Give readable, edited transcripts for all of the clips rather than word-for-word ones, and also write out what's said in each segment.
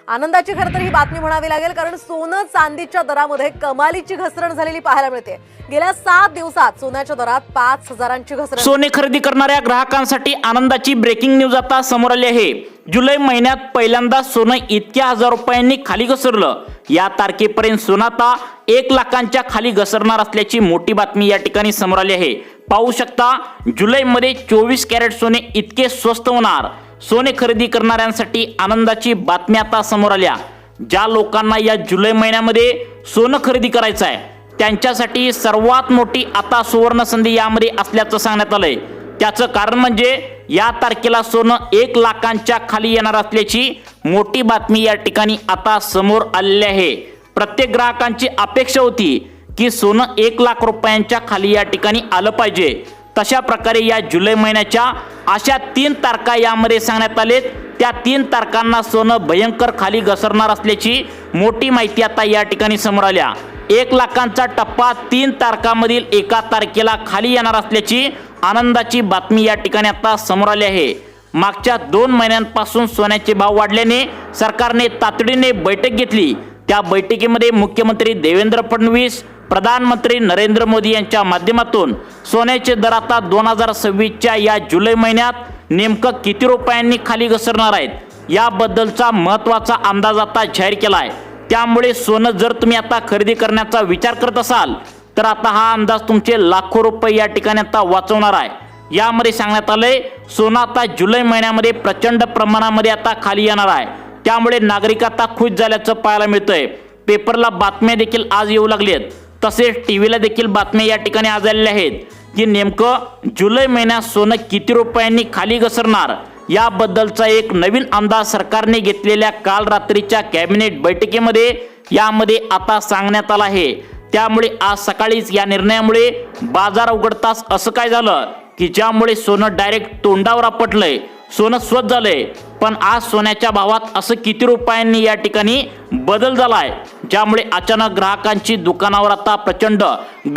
आनंदाची खरं तर ही बातमी म्हणावी लागेल, कारण सोनं चांदीच्या दरामध्ये कमालीची घसरण झालेली पाहायला मिळते। गेल्या 7 दिवसात सोन्याच्या दरात 5,000ची घसरण। सोने खरेदी करणाऱ्या ग्राहकांसाठी आनंदाची ब्रेकिंग न्यूज आता समोर आली आहे। जुलै महिन्यात पहिल्यांदा सोनं इतक्या हजार रुपयांनी खाली घसरलं। या तारखेपर्यंत सोनं आता 1 लाखांच्या खाली घसरणार असल्याची मोठी बातमी या ठिकाणी समोर आली आहे। पाहू शकता, जुलैमध्ये 24 कॅरेट सोने इतके स्वस्त होणार। सोने खरेदी करणाऱ्यांसाठी आनंदाची बातमी आता समोर आल्या। ज्या लोकांना या जुलै महिन्यामध्ये सोनं खरेदी करायचं आहे त्यांच्यासाठी सर्वात मोठी आता सुवर्ण संधी यामध्ये असल्याचं सांगण्यात आलंय। त्याचं कारण म्हणजे या तारखेला सोनं 1 लाखांच्या खाली येणार असल्याची मोठी बातमी या ठिकाणी आता समोर आलेली आहे। प्रत्येक ग्राहकांची अपेक्षा होती की सोनं 1 लाख रुपयांच्या खाली या ठिकाणी आलं पाहिजे। तशा प्रकारे या जुलै महिन्याच्या अशा 3 तारखा यामध्ये सांगण्यात आलेत। त्या 3 तारखांना सोनं भयंकर खाली घसरणार असल्याची मोठी माहिती आता या ठिकाणी समोर आल्या। 1 लाखांचा टप्पा 3 तारखांमधील एका तारखेला खाली येणार असल्याची आनंदाची बातमी या ठिकाणी आता समोर आली आहे। मागच्या 2 महिन्यांपासून सोन्याचे भाव वाढल्याने सरकारने तातडीने बैठक घेतली। त्या बैठकीमध्ये मुख्यमंत्री देवेंद्र फडणवीस, प्रधानमंत्री नरेंद्र मोदी यांच्या माध्यमातून सोन्याचे दर आता 2026च्या या जुलै महिन्यात नेमकं किती रुपयांनी खाली घसरणार आहेत याबद्दलचा महत्त्वाचा अंदाज आता जाहीर केला आहे। त्यामुळे सोनं जर तुम्ही आता खरेदी करण्याचा विचार करत असाल तर आता हा अंदाज तुमचे लाखो रुपये या ठिकाणी आता वाचवणार आहे। यामध्ये सांगण्यात आलंय सोनं आता जुलै महिन्यामध्ये प्रचंड प्रमाणामध्ये आता खाली येणार आहे। त्यामुळे नागरिक आता खुश झाल्याचं पाहायला मिळतंय। पेपरला बातम्या देखील आज येऊ लागलेत, तसेच टीव्हीला देखील बातम्या या ठिकाणी आज आलेल्या आहेत की नेमकं जुलै महिन्यात सोनं किती रुपयांनी खाली घसरणार याबद्दलचा एक नवीन अंदाज सरकारने घेतलेल्या काल रात्रीच्या कॅबिनेट बैठकीमध्ये यामध्ये आता सांगण्यात आला आहे। त्यामुळे आज सकाळीच या निर्णयामुळे बाजार उघडताच असं काय झालं की ज्यामुळे सोनं डायरेक्ट तोंडावर आपटलंय, सोनं स्वस्त झालंय। पण आज सोन्याच्या भावात असं किती रुपयांनी या ठिकाणी बदल झालाय ज्यामुळे अचानक ग्राहकांची दुकानावर आता प्रचंड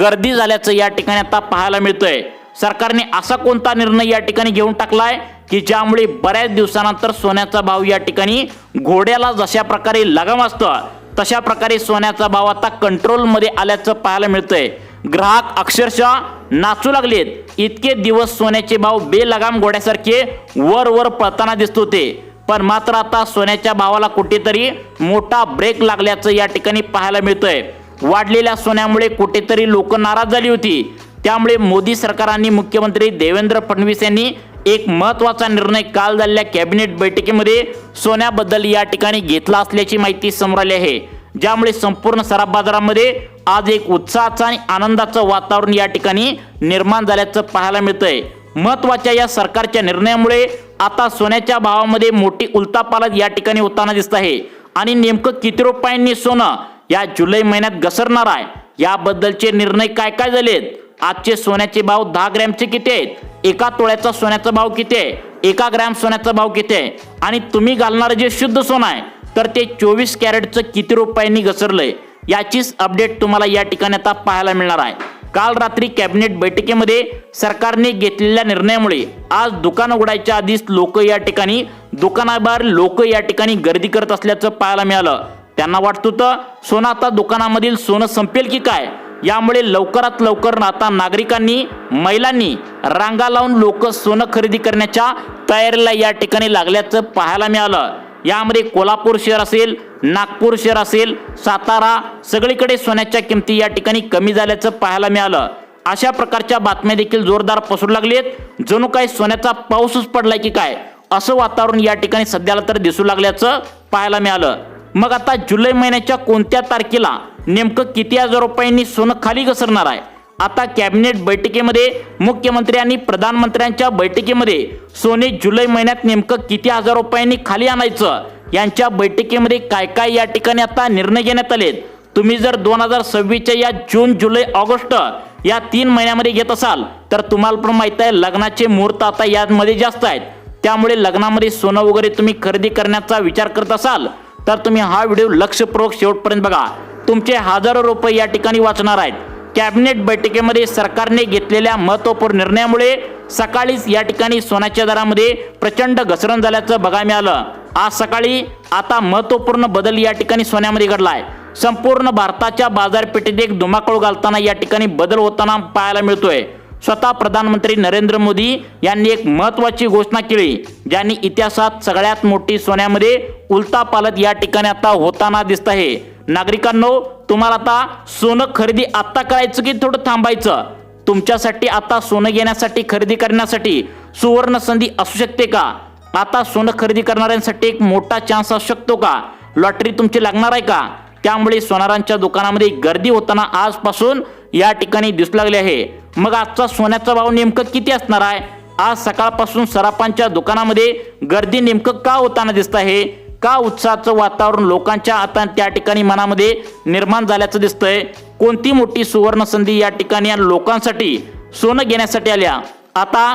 गर्दी झाल्याचं या ठिकाणी आता पाहायला मिळतंय। सरकारने असा कोणता निर्णय या ठिकाणी घेऊन टाकलाय की ज्यामुळे बऱ्याच दिवसानंतर सोन्याचा भाव या ठिकाणी घोड्याला जशा प्रकारे लगाम असतं तशा प्रकारे सोन्याचा भाव आता कंट्रोलमध्ये आल्याचं पाहायला मिळतंय। ग्राहक अक्षरशः नाचू लागलेत। इतके दिवस सोन्याचे भाव बेलगाम घोड्यासारखे वर पळताना दिसत होते, पण मात्र आता सोन्याच्या भावाला कुठेतरी मोठा ब्रेक लागल्याचं या ठिकाणी पाहायला मिळतंय। वाढलेल्या सोन्यामुळे कुठेतरी लोक नाराज झाली होती। त्यामुळे मोदी सरकार आणि मुख्यमंत्री देवेंद्र फडणवीस यांनी एक महत्त्वाचा निर्णय काल झालेल्या कॅबिनेट बैठकीमध्ये सोन्याबद्दल या ठिकाणी घेतला असल्याची माहिती समोर आली आहे। ज्यामुळे संपूर्ण सराफ बाजारामध्ये आज एक उत्साहाचं आणि आनंदाचं वातावरण या ठिकाणी निर्माण झाल्याचं पाहायला मिळतंय। महत्त्वाच्या या सरकारच्या निर्णयामुळे आता सोन्याच्या भावामध्ये मोठी उलथापालथ या ठिकाणी होताना दिसत आहे। आणि नेमकं किती रुपयांनी सोनं या जुलै महिन्यात घसरणार आहे याबद्दलचे निर्णय काय काय झालेत, आजचे सोन्याचे भाव 10 ग्रॅमचे किती आहेत, 1 तोळ्याचा सोन्याचा भाव किती आहे, 1 ग्रॅम सोन्याचा भाव किती आहे, आणि तुम्ही घालणारे जे शुद्ध सोनं आहे तर ते 24 कॅरेटचं किती रुपयांनी घसरलंय याचीच अपडेट तुम्हाला या ठिकाणी आता पाहायला मिळणार आहे। काल रात्री कॅबिनेट बैठकीमध्ये सरकारने घेतलेल्या निर्णयामुळे आज दुकान उघडायच्या आधीच लोक या ठिकाणी दुकानाबाहेर या ठिकाणी गर्दी करत असल्याचं पाहायला मिळालं। त्यांना वाटत होतं सोनं आता दुकानामधील सोनं संपेल की काय। यामुळे लवकरात लवकर आता नागरिकांनी, महिलांनी रांगा लावून लोक सोनं खरेदी करण्याच्या तयारीला या ठिकाणी लागल्याचं पाहायला मिळालं। यामध्ये कोल्हापूर शहर असेल, नागपूर शहर असेल, सातारा, सगळीकडे सोन्याच्या किमती या ठिकाणी कमी झाल्याचं पाहायला मिळालं। अशा प्रकारच्या बातम्या देखील जोरदार पसरू लागलेत। जणू काही सोन्याचा पाऊसच पडलाय की काय असं वातावरण या ठिकाणी सध्याला तर दिसू लागल्याचं पाहायला मिळालं। मग आता जुलै महिन्याच्या कोणत्या तारखेला नेमकं किती हजार रुपयांनी सोनं खाली घसरणार आहे? आता कॅबिनेट बैठकीमध्ये मुख्यमंत्री आणि प्रधानमंत्र्यांच्या बैठकीमध्ये सोने जुलै महिन्यात नेमकं किती हजार रुपयांनी खाली आणायचं यांच्या बैठकीमध्ये काय काय या ठिकाणी आता निर्णय घेण्यात आलेत। तुम्ही जर 2026च्या या जून, जुलै, ऑगस्ट या 3 महिन्यामध्ये घेत असाल तर तुम्हाला पण माहिती आहे लग्नाचे मुहूर्त आता यामध्ये जास्त आहेत। त्यामुळे लग्नामध्ये सोनं वगैरे तुम्ही खरेदी करण्याचा विचार करत असाल तर तुम्ही हा व्हिडिओ लक्षपूर्वक शेवटपर्यंत बघा। तुमचे हजारो रुपये या ठिकाणी वाचणार आहेत। कॅबिनेट बैठकीमध्ये सरकारने घेतलेल्या महत्त्वपूर्ण निर्णयामुळे सकाळीच या ठिकाणी सोन्याच्या दरामध्ये प्रचंड घसरण झाल्याचं बघायला मिळालं। आज सकाळी आता महत्त्वपूर्ण बदल या ठिकाणी सोन्यामध्ये घडलाय। संपूर्ण भारताच्या बाजारपेठेत एक धुमाकूळ घालताना या ठिकाणी बदल होताना पाहायला मिळतोय। स्वतः प्रधानमंत्री नरेंद्र मोदी यांनी एक महत्त्वाची घोषणा केली, ज्यांनी इतिहासात सगळ्यात मोठी सोन्यामध्ये उलथापालथ या ठिकाणी आता होताना दिसत आहे। नागरिकांनो, तुम्हाला आता सोनं खरेदी आत्ता करायचं की थोडं थांबायचं? तुमच्यासाठी आता सोनं घेण्यासाठी खरेदी करण्यासाठी सुवर्ण संधी असू शकते का? आता सोनं खरेदी करणाऱ्यांसाठी एक मोठा चान्स असू शकतो का? लॉटरी तुमची लागणार आहे का? त्यामुळे सोनारांच्या दुकानामध्ये गर्दी होताना आजपासून या ठिकाणी दिसू लागली आहे। मग आजचा सोन्याचा भाव नेमकं किती असणार आहे? आज सकाळपासून सराफांच्या दुकानामध्ये गर्दी नेमकं का होताना दिसत आहे? का उत्साहाचं वातावरण लोकांच्या आता त्या ठिकाणी मनामध्ये निर्माण झाल्याचं दिसतंय? कोणती मोठी सुवर्ण संधी या ठिकाणी या लोकांसाठी सोनं घेण्यासाठी आल्या? आता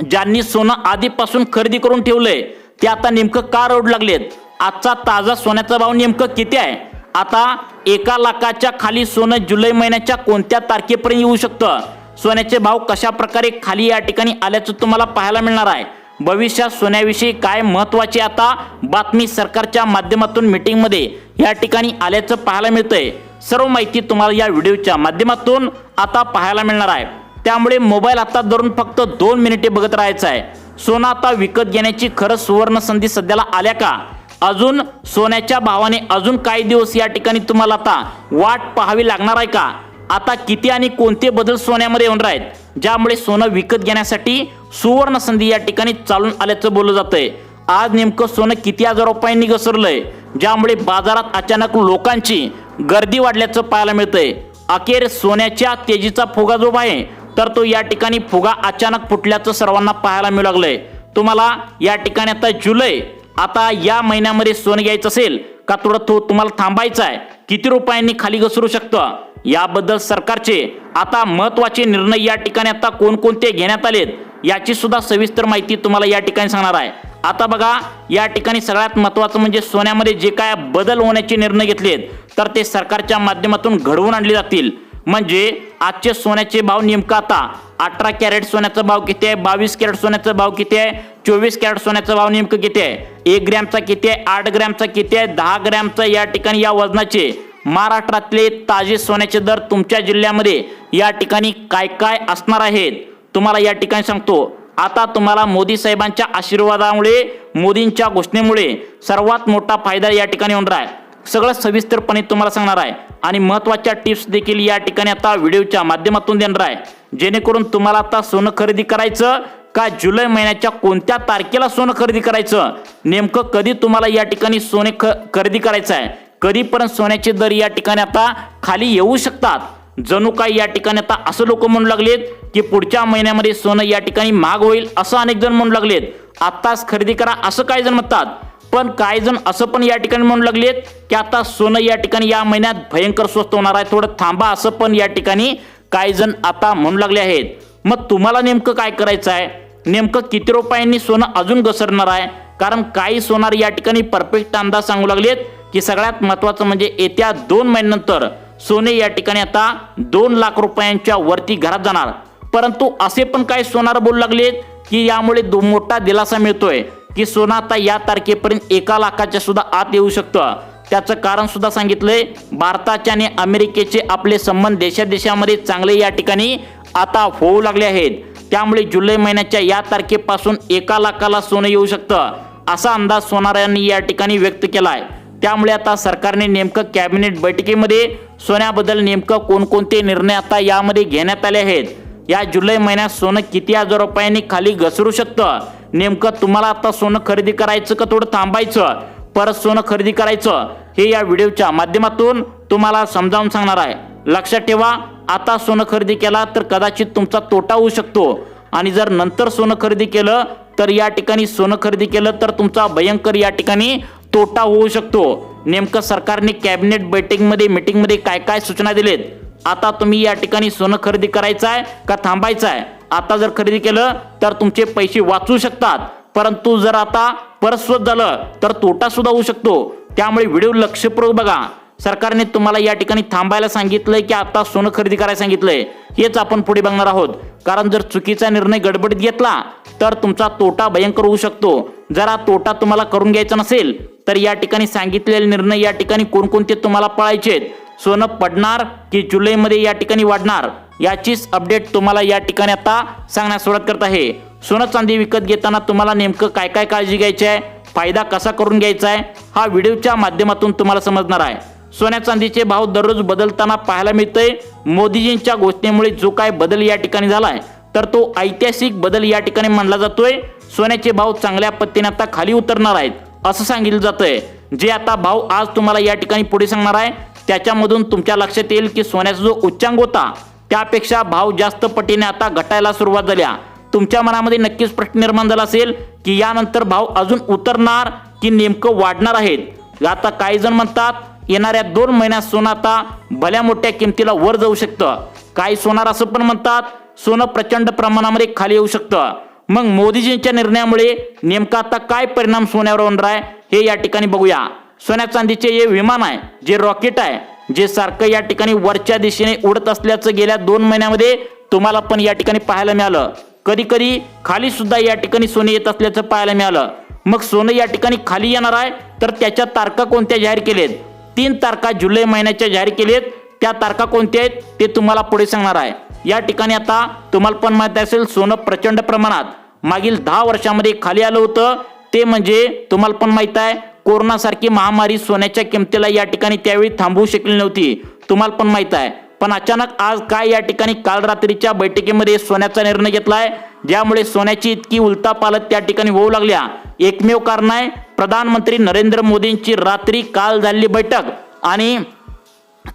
ज्यांनी सोनं आधीपासून खरेदी करून ठेवलंय ते आता नेमकं का रडू लागलेत? आजचा ताजा सोन्याचा भाव नेमकं किती आहे? आता 1 लाखाच्या खाली सोनं जुलै महिन्याच्या कोणत्या तारखेपर्यंत येऊ शकतं? सोन्याचे भाव कशा प्रकारे खाली या ठिकाणी आल्याचं तुम्हाला पाहायला मिळणार आहे। भविष्यात सोन्याविषयी काय महत्त्वाची आता बातमी सरकारच्या माध्यमातून मीटिंगमध्ये या ठिकाणी आल्याचं पाहायला मिळतंय। सर्व माहिती तुम्हाला या व्हिडिओच्या माध्यमातून आता पाहायला मिळणार आहे। त्यामुळे मोबाईल हातात धरून फक्त 2 मिनिटे बघत राहायचं आहे। सोनं आता विकत घेण्याची खरंच सुवर्ण संधी सध्याला आल्या का? अजून सोन्याच्या भावाने अजून काही दिवस या ठिकाणी तुम्हाला आता वाट पाहावी लागणार आहे का? आता किती आणि कोणते बदल सोन्यामध्ये होणार आहेत, ज्यामुळे सोनं विकत घेण्यासाठी सुवर्ण संधी या ठिकाणी चालून आल्याचं बोललं जातंय? आज नेमकं सोनं किती हजार रुपयांनी घसरलंय, ज्यामुळे बाजारात अचानक लोकांची गर्दी वाढल्याचं पाहायला मिळतंय? अखेर सोन्याच्या तेजीचा फुगा जो आहे तर तो या ठिकाणी फुगा अचानक फुटल्याचं सर्वांना पाहायला मिळू लागलंय। तुम्हाला या ठिकाणी आता जुलै आता या महिन्यामध्ये सोनं घ्यायचं असेल का थोडं तुम्हाला थांबायचं आहे? किती रुपयांनी खाली घसरू शकतं? याबद्दल सरकारचे आता महत्त्वाचे निर्णय या ठिकाणी आता कोणकोणते घेण्यात आलेत याची सुद्धा सविस्तर माहिती तुम्हाला या ठिकाणी सांगणार आहे। आता बघा, या ठिकाणी सगळ्यात महत्त्वाचं म्हणजे सोन्यामध्ये जे काय बदल होण्याचे निर्णय घेतलेत तर ते सरकारच्या माध्यमातून घडवून आणले जातील। म्हणजे आजचे सोन्याचे भाव नेमका आता 18 कॅरेट सोन्याचा भाव किती आहे, 22 कॅरेट सोन्याचा भाव किती आहे, 24 कॅरेट सोन्याचा भाव नेमकं किती आहे, 1 ग्रॅमचा किती आहे, 8 ग्रॅमचा किती आहे, 10 ग्रॅमचा या ठिकाणी या वजनाचे महाराष्ट्रातले ताजे सोन्याचे दर तुमच्या जिल्ह्यामध्ये या ठिकाणी काय काय असणार आहेत तुम्हाला या ठिकाणी सांगतो। आता तुम्हाला मोदी साहेबांच्या आशीर्वादामुळे, मोदींच्या घोषणेमुळे सर्वात मोठा फायदा या ठिकाणी होणार आहे। सगळं सविस्तरपणे तुम्हाला सांगणार आहे आणि महत्त्वाच्या टिप्स देखील या ठिकाणी आता व्हिडिओच्या माध्यमातून देणार आहे, जेणेकरून तुम्हाला आता सोनं खरेदी करायचं का जुलै महिन्याच्या कोणत्या तारखेला सोनं खरेदी करायचं, नेमकं कधी तुम्हाला या ठिकाणी सोने खरेदी करायचं आहे, कधीपर्यंत सोन्याचे दर या ठिकाणी आता खाली येऊ शकतात। जणू काही या ठिकाणी आता असं लोक म्हणू लागलेत की पुढच्या महिन्यामध्ये सोनं या ठिकाणी महाग होईल, असं अनेक जण म्हणू लागलेत। आत्ताच खरेदी करा असं काही जण म्हणतात, पण काही जण असं पण या ठिकाणी म्हणू लागलेत की आता सोनं या ठिकाणी या महिन्यात भयंकर स्वस्त होणार आहे, थोडं थांबा असं पण या ठिकाणी काही जण आता म्हणू लागले आहेत। मग तुम्हाला नेमकं काय करायचं आहे? नेमकं किती रुपयांनी सोनं अजून घसरणार आहे? कारण काही सोनार या ठिकाणी परफेक्ट अंदाज सांगू लागलेत की सगळ्यात महत्त्वाचं म्हणजे येत्या 2 महिन्यानंतर सोने या ठिकाणी आता 2 लाख रुपयांच्या वरती घरात जाणार। परंतु असे पण काही सोनार बोलू लागलेत की यामुळे मोठा दिलासा मिळतोय की सोनं आता या तारखेपर्यंत 1 लाखाच्या सुद्धा आत येऊ शकतं। त्याचं कारण सुद्धा सांगितलंय, भारताचे आणि अमेरिकेचे आपले संबंध देशामध्ये चांगले या ठिकाणी आता होऊ लागले आहेत। त्यामुळे जुलै महिन्याच्या या तारखेपासून 1 लाखाला सोनं येऊ शकतं असा अंदाज सोनारांनी या ठिकाणी व्यक्त केलाय। त्यामुळे आता सरकारने नेमकं कॅबिनेट बैठकीमध्ये सोन्याबद्दल नेमकं कोणकोणते निर्णय आता यामध्ये घेण्यात आले आहेत, या जुलै महिन्यात सोनं किती हजार रुपयांनी खाली घसरू शकतं, नेमकं तुम्हाला आता सोनं खरेदी करायचं का थोडं थांबायचं, परत सोनं खरेदी करायचं, हे या व्हिडिओच्या माध्यमातून तुम्हाला समजावून सांगणार आहे। लक्षात ठेवा, आता सोनं खरेदी केला तर कदाचित तुमचा तोटा होऊ शकतो आणि जर नंतर सोनं खरेदी केलं तर या ठिकाणी सोनं खरेदी केलं तर तुमचा भयंकर या ठिकाणी तोटा होऊ शकतो। नेमकं सरकारने कॅबिनेट मीटिंगमध्ये काय काय सूचना दिलेत? आता तुम्ही या ठिकाणी सोनं खरेदी करायचं आहे का थांबायचं आहे? आता जर खरेदी केलं तर तुमचे पैसे वाचू शकतात, परंतु जर आता परत स्वस्त झालं तर तोटा सुद्धा होऊ शकतो। त्यामुळे व्हिडिओ लक्षपूर्वक बघा। सरकारने तुम्हाला या ठिकाणी थांबायला सांगितलंय की आता सोनं खरेदी करायला सांगितलंय, हेच आपण पुढे बघणार आहोत. कारण जर चुकीचा निर्णय गडबडीत घेतला तर तुमचा तोटा भयंकर होऊ शकतो. जर हा तोटा तुम्हाला करून घ्यायचा नसेल तर या ठिकाणी सांगितलेले निर्णय या ठिकाणी कोणकोणते तुम्हाला पाळायचे आहेत, सोनं पडणार की जुलैमध्ये या ठिकाणी वाढणार, याचीच अपडेट तुम्हाला या ठिकाणी आता सांगण्यास सुरुवात करत आहे. सोनं चांदी विकत घेताना तुम्हाला नेमकं काय काय काळजी घ्यायची आहे, फायदा कसा करून घ्यायचा आहे, हा व्हिडिओच्या माध्यमातून तुम्हाला समजणार आहे. सोन्या चांदीचे भाव दररोज बदलताना पाहायला मिळतंय. मोदीजींच्या घोषणेमुळे जो काय बदल या ठिकाणी झालाय तर तो ऐतिहासिक बदल या ठिकाणी मानला जातोय. सोन्याचे भाव चांगल्या पद्धतीने आता खाली उतरणार आहेत असं सांगितलं जातंय. जे आता भाव आज तुम्हाला या ठिकाणी पुढे सांगणार आहे त्याच्यामधून तुमच्या लक्षात येईल की सोन्याचा जो उच्चांक होता त्यापेक्षा भाव जास्त पटीने आता घटायला सुरुवात झाल्या. तुमच्या मनामध्ये नक्कीच प्रश्न निर्माण झाला असेल की यानंतर भाव अजून उतरणार की नेमकं वाढणार आहेत. आता काही जण म्हणतात येणाऱ्या 2 महिन्यात सोनं आता भल्या मोठ्या किमतीला वर जाऊ शकतं. काही सोनार असं पण म्हणतात सोनं प्रचंड प्रमाणामध्ये खाली येऊ शकतं. मग मोदीजींच्या निर्णयामुळे नेमका आता काय परिणाम सोन्यावर होणार आहे हे या ठिकाणी बघूया. सोन्या चांदीचे हे विमान आहे, जे रॉकेट आहे, जे सारखं या ठिकाणी वरच्या दिशेने उडत असल्याचं गेल्या 2 महिन्यामध्ये तुम्हाला पण या ठिकाणी पाहायला मिळालं. कधी कधी खाली सुद्धा या ठिकाणी सोने येत असल्याचं पाहायला मिळालं. मग सोनं या ठिकाणी खाली येणार आहे तर त्याच्या तारखा कोणत्या जाहीर केलेत? 3 तारखा जुलै महिन्याच्या जाहीर केलेत. त्या तारखा कोणत्या आहेत ते तुम्हाला पुढे सांगणार आहे. या ठिकाणी आता तुम्हाला पण माहिती असेल सोनं प्रचंड प्रमाणात मागील 10 वर्षामध्ये खाली आलं होतं. ते म्हणजे तुम्हाला पण माहित आहे कोरोनासारखी महामारी सोन्याच्या किमतीला या ठिकाणी त्यावेळी थांबवू शकली नव्हती, तुम्हाला पण माहित आहे. पण अचानक आज काय या ठिकाणी काल रात्रीच्या बैठकीमध्ये सोन्याचा निर्णय घेतलाय ज्यामुळे सोन्याची इतकी उलटापालट त्या ठिकाणी होऊ लागल्या. एकमेव कारण आहे प्रधानमंत्री नरेंद्र मोदींची रात्री काल झालेली बैठक आणि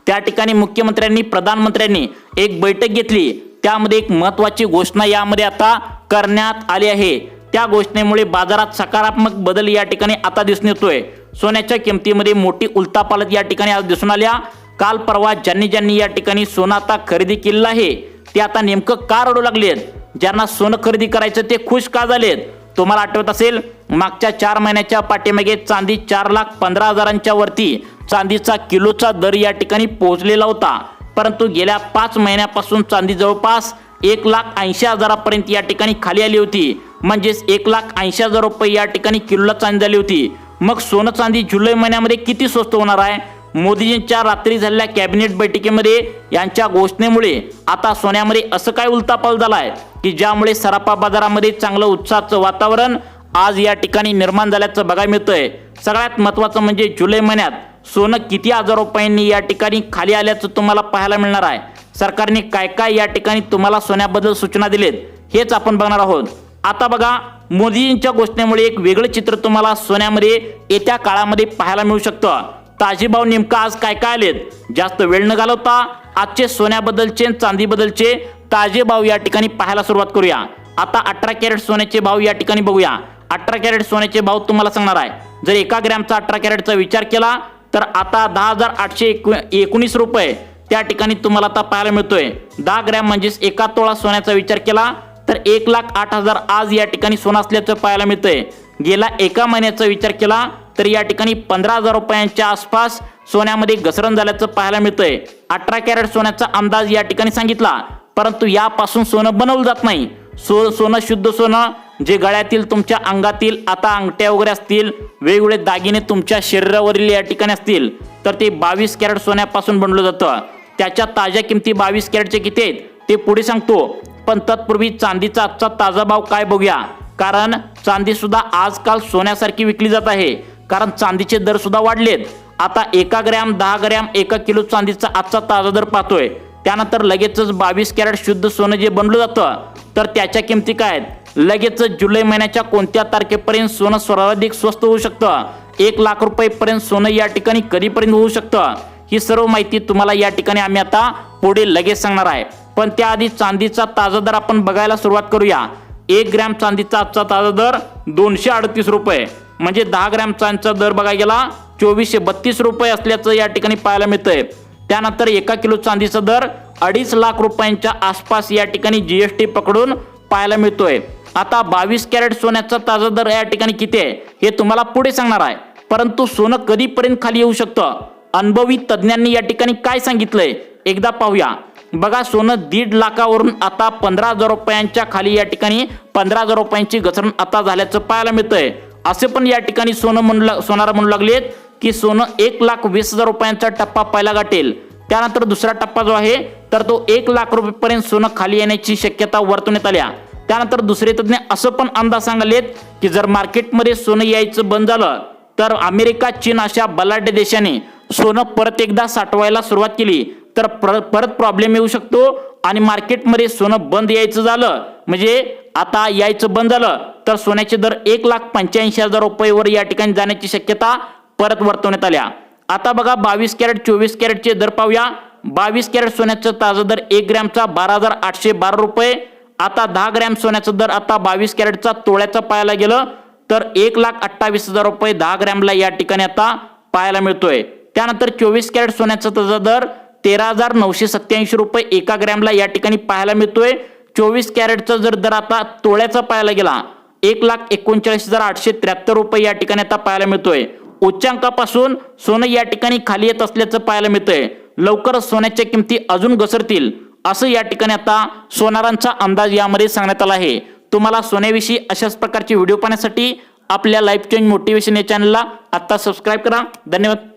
त्या ठिकाणी मुख्यमंत्र्यांनी प्रधानमंत्र्यांनी एक बैठक घेतली. त्यामध्ये एक महत्त्वाची घोषणा यामध्ये आता करण्यात आली आहे. त्या घोषणेमुळे बाजारात सकारात्मक बदल या ठिकाणी आता दिसून येतोय. सोन्याच्या किमतीमध्ये मोठी उलटापालट या ठिकाणी आज दिसून आल्या. काल परवा ज्यांनी या ठिकाणी सोनं आता खरेदी केलेलं आहे ते आता नेमकं का रडू लागलेत? ज्यांना सोनं खरेदी करायचं ते खुश का झालेत? तुम्हाला आठवत असेल मागच्या 4 महिन्याच्या पाठीमागे चांदी 4,15,000च्या वरती चांदीचा किलोचा दर या ठिकाणी पोहोचलेला होता. परंतु गेल्या 5 महिन्यापासून चांदी जवळपास 1,80,000 पर्यंत या ठिकाणी खाली आली होती. म्हणजेच 1,80,000 रुपये या ठिकाणी किलोला चांदी झाली होती. मग सोनं चांदी जुलै महिन्यामध्ये किती स्वस्त होणार आहे? मोदीजींच्या रात्री झालेल्या कॅबिनेट बैठकीमध्ये यांच्या घोषणेमुळे आता सोन्यामध्ये असं काय उलटापालट झालाय की ज्यामुळे सराफा बाजारामध्ये चांगलं उत्साहाचं वातावरण आज या ठिकाणी निर्माण झाल्याचं बघायला मिळतंय. सगळ्यात महत्त्वाचं म्हणजे जुलै महिन्यात सोनं किती हजार रुपयांनी या ठिकाणी खाली आल्याचं तुम्हाला पाहायला मिळणार आहे. सरकारने काय काय या ठिकाणी तुम्हाला सोन्याबद्दल सूचना दिलेत हेच आपण बघणार आहोत. आता बघा मोदींच्या घोषणेमुळे एक वेगळं चित्र तुम्हाला सोन्यामध्ये येत्या काळामध्ये पाहायला मिळू शकतं. ताजे भाव नेमका आज काय काय आलेत? जास्त वेळ न घालवता आजचे सोन्याबद्दलचे चांदीबद्दलचे ताजे भाव या ठिकाणी पाहायला सुरुवात करूया. आता 18 कॅरेट सोन्याचे भाव या ठिकाणी बघूया. 18 कॅरेट सोन्याचे भाव तुम्हाला सांगणार आहे. जर 1 ग्रॅमचा 18 कॅरेटचा विचार केला तर आता 10,819 रुपये त्या ठिकाणी तुम्हाला आता पाहायला मिळतोय. 10 ग्रॅम म्हणजेच 1 तोळा सोन्याचा विचार केला तर 1,08,000 आज या ठिकाणी सोनं असल्याचं पाहायला मिळतंय. गेला 1 महिन्याचा विचार केला तर या ठिकाणी 15,000 रुपयांच्या आसपास सोन्यामध्ये घसरण झाल्याचं पाहायला मिळतंय. 18 कॅरेट सोन्याचा अंदाज या ठिकाणी सांगितला, परंतु यापासून सोनं बनवलं जात नाही. सोनं शुद्ध सोनं जे गळ्यातील तुमच्या अंगातील आता अंगठ्या वगैरे असतील, वेगवेगळे दागिने तुमच्या शरीरावरील या ठिकाणी असतील तर ते 22 कॅरेट सोन्यापासून बनवलं जातं. त्याच्या ताज्या किमती 22 कॅरेटचे किती आहेत ते पुढे सांगतो. पण तत्पूर्वी चांदीचा आजचा ताजा भाव काय बघूया. कारण चांदी सुद्धा आजकाल सोन्यासारखी विकली जात आहे. कारण चांदीचे दर सुद्धा वाढलेत. आता 1 ग्रॅम 10 ग्रॅम 1 किलो चांदीचा आजचा ताजा दर पाहतोय. त्यानंतर लगेचच 22 कॅरेट शुद्ध सोनं जे बनलं जातं तर त्याच्या किमती काय आहेत? लगेचच जुलै महिन्याच्या कोणत्या तारखेपर्यंत सोनं सर्वाधिक स्वस्त होऊ शकतं? 1,00,000 रुपयेपर्यंत सोनं या ठिकाणी कधीपर्यंत होऊ शकतं? ही सर्व माहिती तुम्हाला या ठिकाणी आम्ही आता पुढे लगेच सांगणार आहे. पण त्याआधी चांदीचा ताजा दर आपण बघायला सुरुवात करूया. 1 ग्रॅम चांदीचा आजचा ताजा दर 238 रुपये, म्हणजे 10 ग्रॅम चांदीचा दर बघायला गेला 2432 रुपये असल्याचं या ठिकाणी पाहायला मिळतंय. त्यानंतर 1 किलो चांदीचा दर 2.5 लाख रुपयांच्या आसपास या ठिकाणी जीएसटी पकडून पाहायला मिळतोय. आता 22 कॅरेट सोन्याचा ताजा दर या ठिकाणी किती आहे हे तुम्हाला पुढे सांगणार आहे. परंतु सोनं कधीपर्यंत खाली येऊ शकतं? अनुभवी तज्ज्ञांनी या ठिकाणी काय सांगितलंय एकदा पाहूया। बघा, सोनं 1.5 लाखावरून आता 15,000 रुपयांच्या खाली या ठिकाणी 15,000 रुपयांची घसरण आता झाल्याचं पाहायला मिळतंय। असे पण या ठिकाणी सोनार म्हणू लागलेत की सोनं 1,20,000 रुपयांचा टप्पा पहिला गाठेल, त्यानंतर दुसरा टप्पा जो आहे तर तो 1 लाख रुपयेपर्यंत सोनं खाली येण्याची शक्यता वर्तवण्यात आल्या। त्यानंतर दुसरे तज्ज्ञ असं पण अंदाज सांगलेत की जर मार्केटमध्ये सोनं यायचं बंद झालं तर अमेरिका, चीन अशा बलाढ्य देशाने सोनं परत एकदा साठवायला सुरुवात केली तर परत प्रॉब्लेम येऊ शकतो आणि मार्केटमध्ये सोनं बंद यायचं झालं म्हणजे आता यायचं बंद झालं तर सोन्याचे दर 1,85,000 रुपयेवर या ठिकाणी जाण्याची शक्यता परत वर्तवण्यात आल्या। आता बघा 22 कॅरेट 24 कॅरेटचे दर पाहूया। 22 कॅरेट सोन्याचा ताजा दर 1 ग्रॅमचा 12,812 रुपये। आता 10 ग्रॅम सोन्याचा दर आता 22 कॅरेटचा तोळ्याचा पाहायला गेलं तर 1,28,000 रुपये 10 ग्रॅमला या ठिकाणी आता पाहायला मिळतोय। त्यानंतर 24 कॅरेट सोन्याचा ताजा दर 13,987 रुपये 1 ग्रॅमला या ठिकाणी पाहायला मिळतोय। 24 कॅरेटचा जर दर आता तोळ्याचा पाहायला गेला 1,39,873 रुपये या ठिकाणी आता पाहायला मिळतोय। उच्चांकापासून सोनं या ठिकाणी खाली येत असल्याचं पाहायला मिळतंय। लवकरच सोन्याच्या किमती अजून घसरतील असं या ठिकाणी आता सोनारांचा अंदाज यामध्ये सांगण्यात आला आहे। तुम्हाला सोन्याविषयी अशाच प्रकारचे व्हिडिओ पाहण्यासाठी आपल्या लाईफ चेंज मोटिवेशन या चॅनलला आता सबस्क्राईब करा। धन्यवाद।